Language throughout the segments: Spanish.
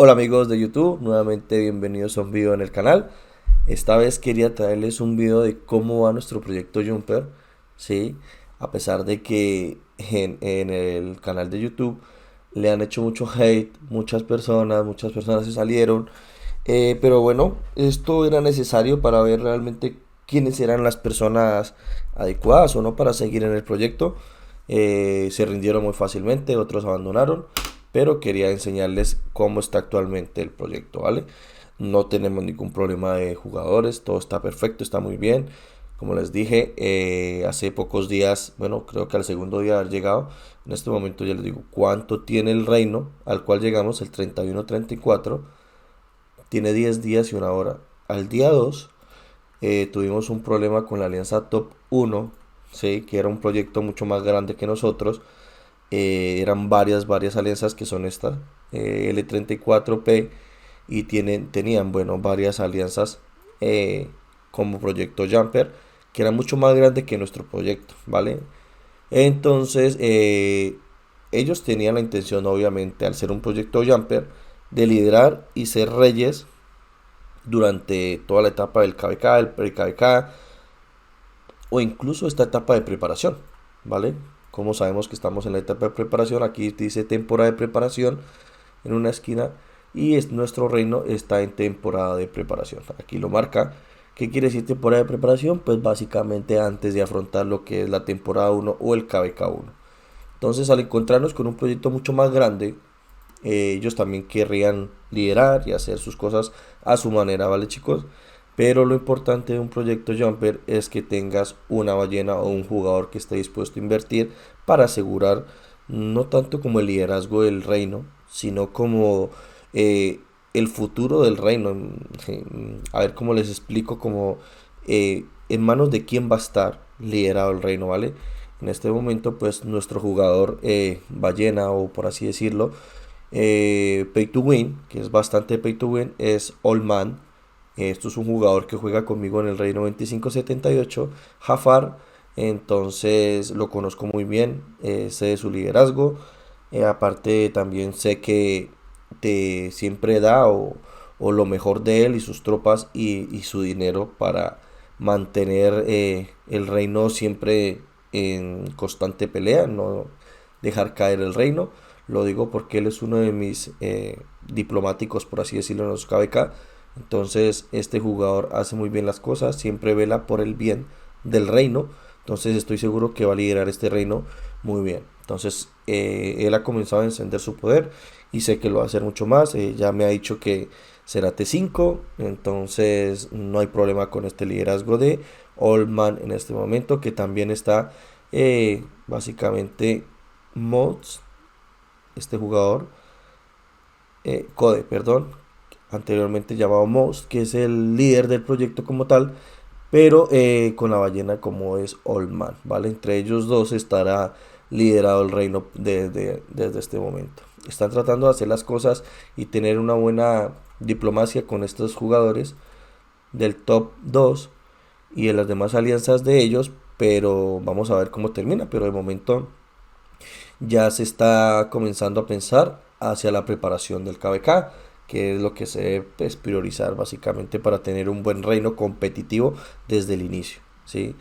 Hola amigos de YouTube, nuevamente bienvenidos a un video en el canal. Esta vez quería traerles un video de cómo va nuestro proyecto Jumper, ¿sí? A pesar de que en el canal de YouTube le han hecho mucho hate, muchas personas se salieron, pero bueno, esto era necesario para ver realmente quiénes eran las personas adecuadas o no para seguir en el proyecto. Se rindieron muy fácilmente, otros abandonaron, pero quería enseñarles cómo está actualmente el proyecto, ¿vale? No tenemos ningún problema de jugadores, todo está perfecto, está muy bien. Como les dije, hace pocos días, bueno, creo que al segundo día de haber llegado, en este momento ya les digo cuánto tiene el reino al cual llegamos, el 31-34, tiene 10 días y una hora. Al día 2 tuvimos un problema con la alianza Top 1, ¿sí? Que era un proyecto mucho más grande que nosotros. Eran varias alianzas que son estas, L34P, y tenían, bueno, varias alianzas como proyecto Jumper, que era mucho más grande que nuestro proyecto, ¿vale? Entonces, ellos tenían la intención, obviamente, al ser un proyecto Jumper, de liderar y ser reyes durante toda la etapa del KVK, el pre-KVK o incluso esta etapa de preparación, ¿vale? Como sabemos que estamos en la etapa de preparación, aquí dice temporada de preparación en una esquina y nuestro reino está en temporada de preparación. Aquí lo marca. ¿Qué quiere decir temporada de preparación? Pues básicamente antes de afrontar lo que es la temporada 1 o el KVK 1. Entonces, al encontrarnos con un proyecto mucho más grande, ellos también querrían liderar y hacer sus cosas a su manera, ¿vale, chicos? Pero lo importante de un proyecto Jumper es que tengas una ballena o un jugador que esté dispuesto a invertir para asegurar no tanto como el liderazgo del reino, sino como eh, el futuro del reino. A ver cómo les explico, como en manos de quién va a estar liderado el reino, ¿vale? En este momento, pues nuestro jugador ballena, o por así decirlo, pay to win, que es bastante pay to win, es Old Man. Esto es un jugador que juega conmigo en el Reino 2578, Jafar. Entonces lo conozco muy bien, sé de su liderazgo. Aparte también sé que te siempre da o lo mejor de él y sus tropas y su dinero para mantener el reino siempre en constante pelea, no dejar caer el reino. Lo digo porque él es uno de mis diplomáticos, por así decirlo, en los KVK. Entonces, este jugador hace muy bien las cosas, siempre vela por el bien del reino. Entonces, estoy seguro que va a liderar este reino muy bien. Entonces, él ha comenzado a encender su poder y sé que lo va a hacer mucho más. Ya me ha dicho que será T5. Entonces, no hay problema con este liderazgo de Oldman en este momento, que también está básicamente mods, este jugador, Code, perdón, anteriormente llamado Most, que es el líder del proyecto como tal, pero con la ballena como es Old Man, ¿vale? Entre ellos dos estará liderado el reino desde este momento. Están tratando de hacer las cosas y tener una buena diplomacia con estos jugadores del top 2 y en las demás alianzas de ellos, pero vamos a ver cómo termina. Pero de momento ya se está comenzando a pensar hacia la preparación del KVK, que es lo que se debe, pues, priorizar básicamente para tener un buen reino competitivo desde el inicio, ¿sí?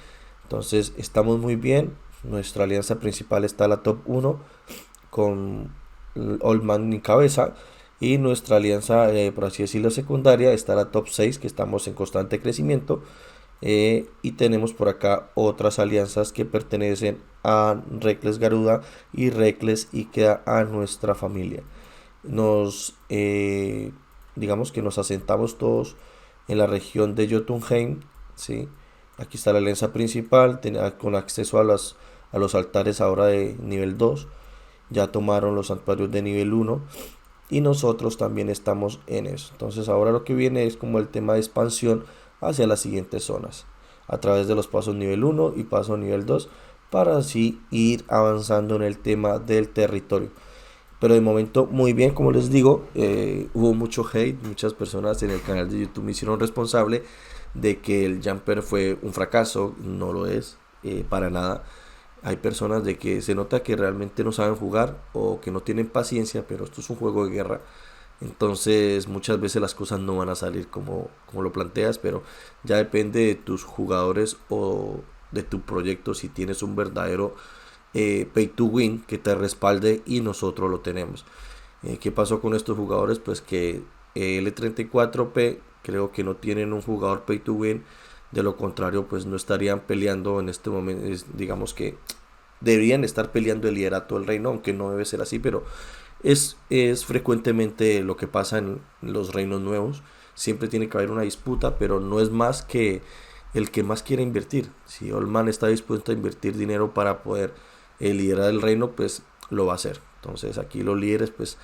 Entonces estamos muy bien, nuestra alianza principal está la top 1 con Old Man en cabeza, y nuestra alianza, por así decirlo, secundaria está la top 6, que estamos en constante crecimiento. Y tenemos por acá otras alianzas que pertenecen a Reckless Garuda y Reckless Ikea, a nuestra familia. Nos, digamos que nos asentamos todos en la región de Jotunheim, ¿sí? Aquí está la alianza principal, con acceso a los altares ahora de nivel 2. Ya tomaron los santuarios de nivel 1 y nosotros también estamos en eso. Entonces ahora lo que viene es como el tema de expansión hacia las siguientes zonas, a través de los pasos nivel 1 y paso nivel 2, para así ir avanzando en el tema del territorio. Pero de momento muy bien, como les digo, hubo mucho hate, muchas personas en el canal de YouTube me hicieron responsable de que el Jumper fue un fracaso. No lo es, para nada. Hay personas de que se nota que realmente no saben jugar o que no tienen paciencia, pero esto es un juego de guerra. Entonces muchas veces las cosas no van a salir como lo planteas, pero ya depende de tus jugadores o de tu proyecto si tienes un verdadero pay to win que te respalde y nosotros lo tenemos. ¿Qué pasó con estos jugadores? Pues que L34P creo que no tienen un jugador pay to win, de lo contrario pues no estarían peleando en este momento, digamos que deberían estar peleando el liderato del reino, aunque no debe ser así, pero es frecuentemente lo que pasa en los reinos nuevos. Siempre tiene que haber una disputa, pero no es más que el que más quiere invertir. Si Olman está dispuesto a invertir dinero para poder liderar el reino, pues lo va a hacer. Entonces aquí los líderes, pues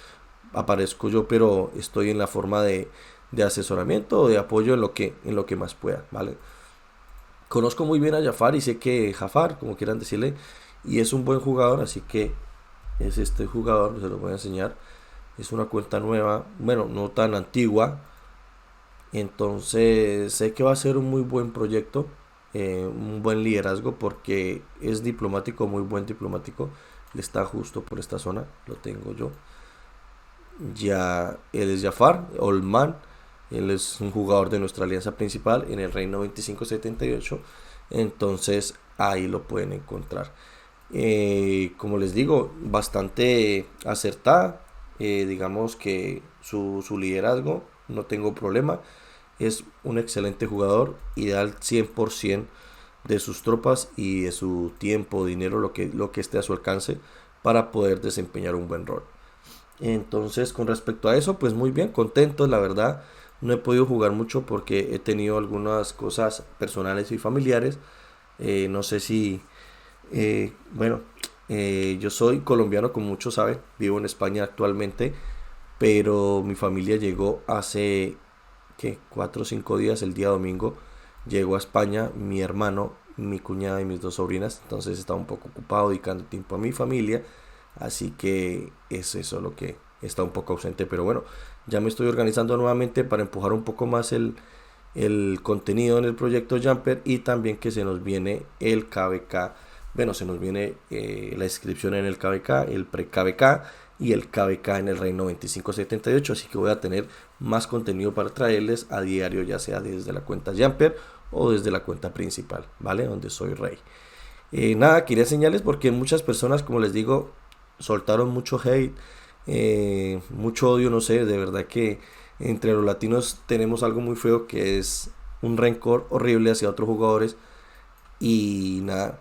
aparezco yo, pero estoy en la forma de asesoramiento o de apoyo en lo que más pueda, ¿vale? Conozco muy bien a Jafar y sé que Jafar, como quieran decirle, y es un buen jugador, así que es este jugador, se lo voy a enseñar. Es una cuenta nueva, bueno, no tan antigua. Entonces sé que va a ser un muy buen proyecto, un buen liderazgo porque es diplomático, muy buen diplomático. Le está justo por esta zona, lo tengo yo. Ya él es Jafar Olman, él es un jugador de nuestra alianza principal en el Reino 2578. Entonces ahí lo pueden encontrar. Como les digo, bastante acertada. Digamos que su liderazgo, no tengo problema. Es un excelente jugador y da el 100% de sus tropas y de su tiempo, dinero, lo que esté a su alcance para poder desempeñar un buen rol. Entonces, con respecto a eso, pues muy bien, contento, la verdad. No he podido jugar mucho porque he tenido algunas cosas personales y familiares. No sé si bueno, yo soy colombiano, como muchos saben, vivo en España actualmente, pero mi familia llegó hace, ¿qué? 4 o 5 días, el día domingo, llegó a España mi hermano, mi cuñada y mis dos sobrinas, entonces estaba un poco ocupado dedicando tiempo a mi familia, así que es eso lo que está un poco ausente, pero bueno, ya me estoy organizando nuevamente para empujar un poco más el contenido en el proyecto Jumper y también que se nos viene el KBK. Bueno, se nos viene la inscripción en el KBK, el pre-KBK y el KBK en el Reino 2578. Así que voy a tener más contenido para traerles a diario, ya sea desde la cuenta Jumper o desde la cuenta principal, ¿vale? Donde soy rey. Nada, quería enseñarles porque muchas personas, como les digo, soltaron mucho hate, mucho odio, no sé, de verdad que entre los latinos tenemos algo muy feo que es un rencor horrible hacia otros jugadores y nada,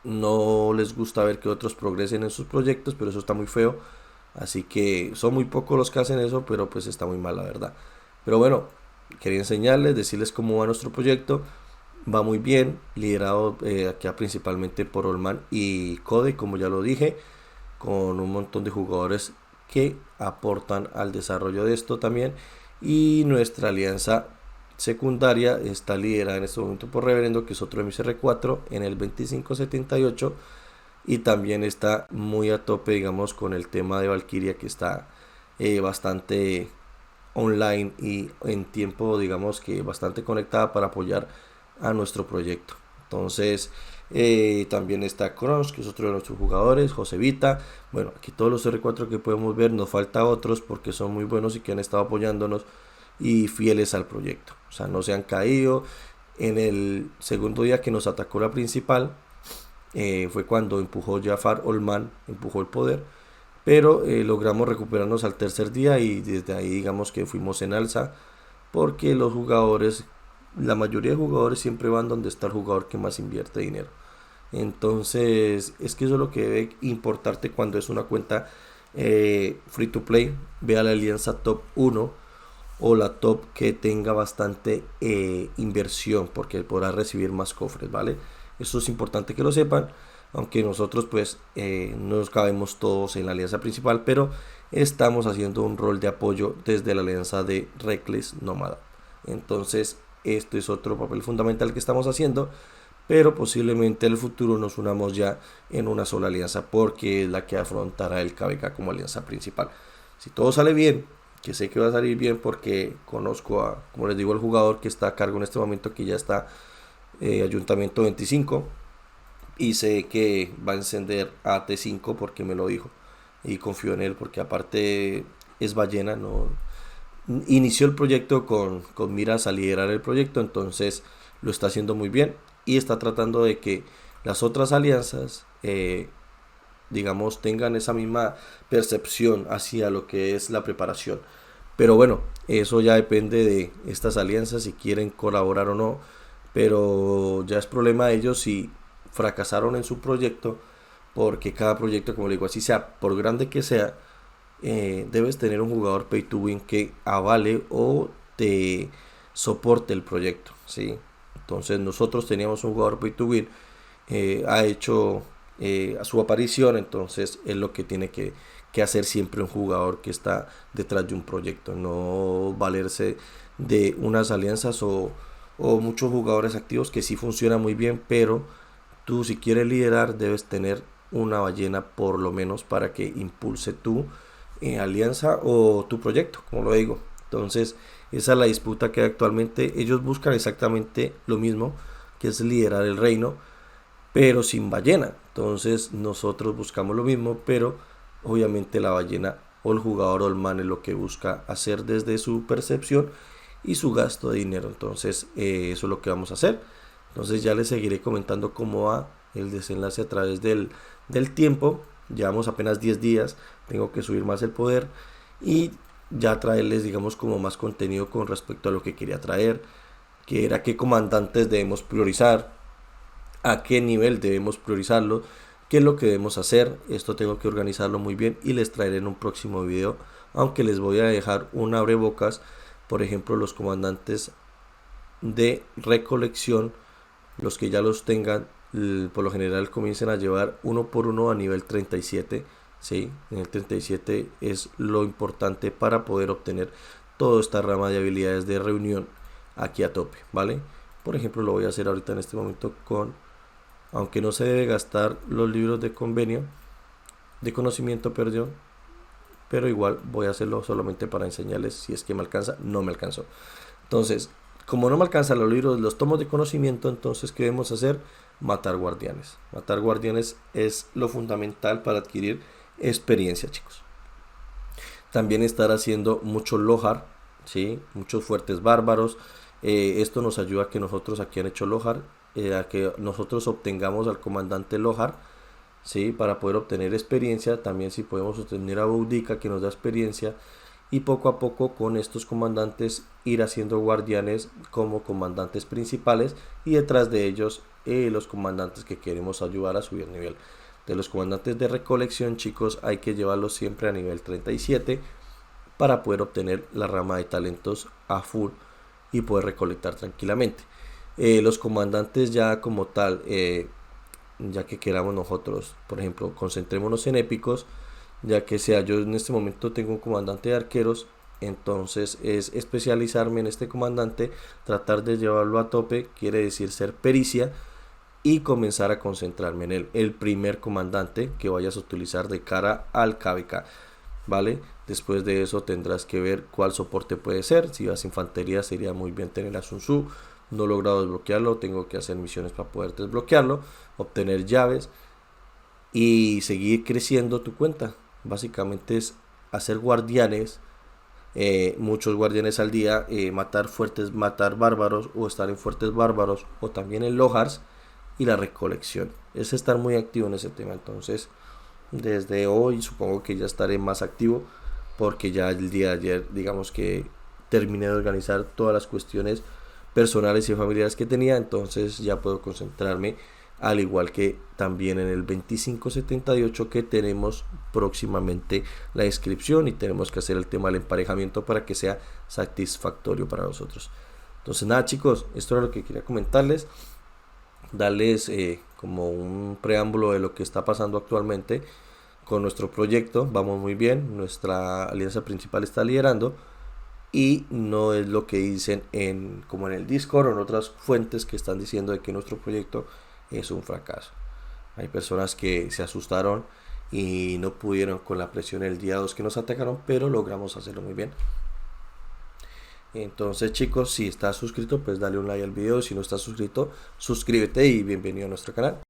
no les gusta ver que otros progresen en sus proyectos, pero eso está muy feo. Así que son muy pocos los que hacen eso, pero pues está muy mal la verdad. Pero bueno, quería enseñarles, decirles cómo va nuestro proyecto. Va muy bien, liderado acá principalmente por Olman y Code, como ya lo dije, con un montón de jugadores que aportan al desarrollo de esto también. Y nuestra alianza secundaria está liderada en este momento por Reverendo, que es otro MCR4 en el 2578. Y también está muy a tope, digamos, con el tema de Valkyria, que está bastante online y en tiempo, digamos que bastante conectada para apoyar a nuestro proyecto. Entonces, también está Kronos, que es otro de nuestros jugadores, Josevita. Bueno, aquí todos los R4 que podemos ver, nos falta otros porque son muy buenos y que han estado apoyándonos y fieles al proyecto. O sea, no se han caído. En el segundo día que nos atacó la principal, fue cuando empujó Jafar Olman, empujó el poder, pero logramos recuperarnos al tercer día y desde ahí digamos que fuimos en alza porque los jugadores, la mayoría de jugadores siempre van donde está el jugador que más invierte dinero. Entonces es que eso es lo que debe importarte cuando es una cuenta free to play. Ve a la alianza top 1 o la top que tenga bastante inversión porque podrá recibir más cofres, ¿vale? Eso es importante que lo sepan, aunque nosotros pues no nos cabemos todos en la alianza principal, pero estamos haciendo un rol de apoyo desde la alianza de Reckless Nómada. Entonces esto es otro papel fundamental que estamos haciendo, pero posiblemente en el futuro nos unamos ya en una sola alianza porque es la que afrontará el KBK como alianza principal. Si todo sale bien, que sé que va a salir bien porque conozco a, como les digo, el jugador que está a cargo en este momento, que ya está Ayuntamiento 25, y sé que va a encender a T5 porque me lo dijo y confío en él porque aparte es ballena, no inició el proyecto con miras a liderar el proyecto, entonces lo está haciendo muy bien y está tratando de que las otras alianzas, digamos, tengan esa misma percepción hacia lo que es la preparación. Pero bueno, eso ya depende de estas alianzas si quieren colaborar o no, pero ya es problema de ellos si fracasaron en su proyecto, porque cada proyecto, como le digo, así sea, por grande que sea, debes tener un jugador pay to win que avale o te soporte el proyecto, ¿sí? Entonces nosotros teníamos un jugador pay to win, ha hecho a su aparición, entonces es lo que tiene que hacer siempre un jugador que está detrás de un proyecto, no valerse de unas alianzas o muchos jugadores activos que sí funcionan muy bien, pero tú si quieres liderar debes tener una ballena por lo menos para que impulse tu alianza o tu proyecto, como lo digo. Entonces esa es la disputa que hay actualmente. Ellos buscan exactamente lo mismo, que es liderar el reino, pero sin ballena. Entonces nosotros buscamos lo mismo, pero obviamente la ballena o el jugador o el man es lo que busca hacer desde su percepción y su gasto de dinero. Entonces eso es lo que vamos a hacer. Entonces ya les seguiré comentando cómo va el desenlace a través del tiempo. Llevamos apenas 10 días, tengo que subir más el poder y ya traerles, digamos, como más contenido con respecto a lo que quería traer, que era qué comandantes debemos priorizar, a qué nivel debemos priorizarlo, qué es lo que debemos hacer. Esto tengo que organizarlo muy bien y les traeré en un próximo video, aunque les voy a dejar un abrebocas. Por ejemplo, los comandantes de recolección, los que ya los tengan, por lo general comiencen a llevar uno por uno a nivel 37. ¿Sí? En el 37 es lo importante para poder obtener toda esta rama de habilidades de reunión aquí a tope, ¿vale? Por ejemplo, lo voy a hacer ahorita en este momento con, aunque no se debe gastar los libros de convenio, de conocimiento, perdón, pero igual voy a hacerlo solamente para enseñarles. Si es que me alcanza, no me alcanzó. Entonces, como no me alcanzan los libros, los tomos de conocimiento, entonces ¿qué debemos hacer? Matar guardianes. Matar guardianes es lo fundamental para adquirir experiencia, chicos. También estar haciendo mucho Lohar, ¿sí? Muchos fuertes bárbaros. Esto nos ayuda a que nosotros aquí han hecho Lohar, a que nosotros obtengamos al comandante Lohar, ¿sí? Para poder obtener experiencia. También si podemos obtener a Boudica, que nos da experiencia, y poco a poco con estos comandantes ir haciendo guardianes como comandantes principales y detrás de ellos los comandantes que queremos ayudar a subir nivel. De los comandantes de recolección, chicos, hay que llevarlos siempre a nivel 37 para poder obtener la rama de talentos a full y poder recolectar tranquilamente. Los comandantes ya como tal, ya que queramos nosotros, por ejemplo, concentrémonos en épicos, ya que sea yo en este momento tengo un comandante de arqueros, entonces es especializarme en este comandante, tratar de llevarlo a tope, quiere decir ser pericia, y comenzar a concentrarme en él, el primer comandante que vayas a utilizar de cara al KVK, ¿vale? Después de eso tendrás que ver cuál soporte puede ser. Si vas a infantería sería muy bien tener a Sun Tzu. No he logrado desbloquearlo, tengo que hacer misiones para poder desbloquearlo, obtener llaves y seguir creciendo tu cuenta. Básicamente es hacer guardianes, muchos guardianes al día, matar bárbaros o estar en fuertes bárbaros o también en Lohars y la recolección. Es estar muy activo en ese tema. Entonces desde hoy supongo que ya estaré más activo porque ya el día de ayer digamos que terminé de organizar todas las cuestiones personales y familiares que tenía, entonces ya puedo concentrarme, al igual que también en el 2578 que tenemos próximamente la inscripción y tenemos que hacer el tema del emparejamiento para que sea satisfactorio para nosotros. Entonces nada, chicos, esto era lo que quería comentarles, darles como un preámbulo de lo que está pasando actualmente con nuestro proyecto. Vamos muy bien, nuestra alianza principal está liderando y no es lo que dicen como en el Discord o en otras fuentes que están diciendo de que nuestro proyecto es un fracaso. Hay personas que se asustaron y no pudieron con la presión el día 2 que nos atacaron, pero logramos hacerlo muy bien. Entonces, chicos, si estás suscrito, pues dale un like al video. Si no estás suscrito, suscríbete y bienvenido a nuestro canal.